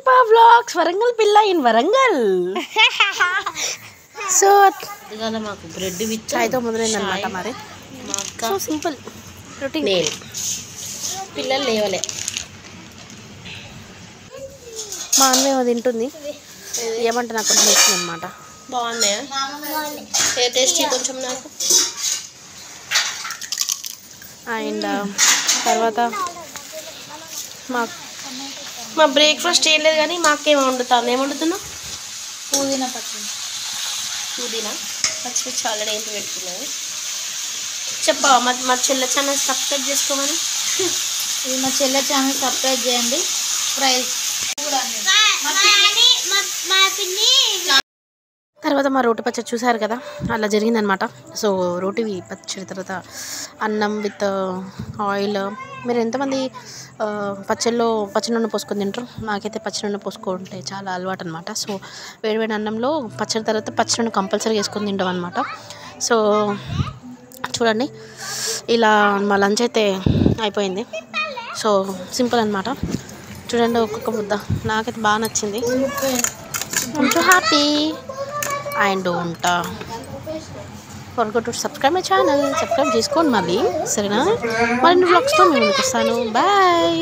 Pushpa vlogs Warangal పిల్ల in Warangal. So ఇవాళ మాకు బ్రెడ్ విత్ చాయ్తో మొదలైందనమాట. మరి సో సింపుల్ రొటీన్. పిల్లలు లేవలే, మా అన్వేమో తింటుంది. ఏమంటే నాకు కొంచెం ఇస్తుంది అనమాట. బాగున్నాయా? ఏ టేస్టీ కొంచెం నాకు. అండ్ తర్వాత మా బ్రేక్ఫాస్ట్ ఏం లేదు కానీ మాకేమో వండుతాను. ఏం వండుతున్నావు? పుదీనా పచ్చడి. పుదీనా పచ్చిమిర్చి ఆల్రెడీ ఏంటి పెట్టుకున్నాను. చెప్పవా మా చెల్లె ఛానల్ సబ్స్క్రైబ్ చేసుకోమని. ఇది మా చెల్లె ఛానల్ సబ్స్క్రైబ్ చేయండి. ప్రైజ్ తర్వాత మా రోటి పచ్చడి చూసారు కదా, అలా జరిగిందనమాట. సో రోటి పచ్చడి తర్వాత అన్నం విత్ ఆయిల్. మీరు ఎంతమంది పచ్చడిలో పచ్చి నూనె పోసుకొని తింటారు? నాకైతే పచ్చి నూనె పోసుకుంటే చాలా అలవాటు అనమాట. సో వేడివేడి అన్నంలో పచ్చడి తర్వాత పచ్చి నూనె కంపల్సరీ వేసుకొని తింటాం అనమాట. సో చూడండి, ఇలా మా లంచ్ అయితే అయిపోయింది. సో సింపుల్ అనమాట. చూడండి ఒక్కొక్క ముద్ద నాకైతే బాగా నచ్చింది. I'm so happy. And don't forget to subscribe my channel. Subscribe చేసుకోండి మళ్ళీ, సరేనా? మరిన్ని వ్లాగ్స్తో మేము ముందుకు వస్తాను. బాయ్.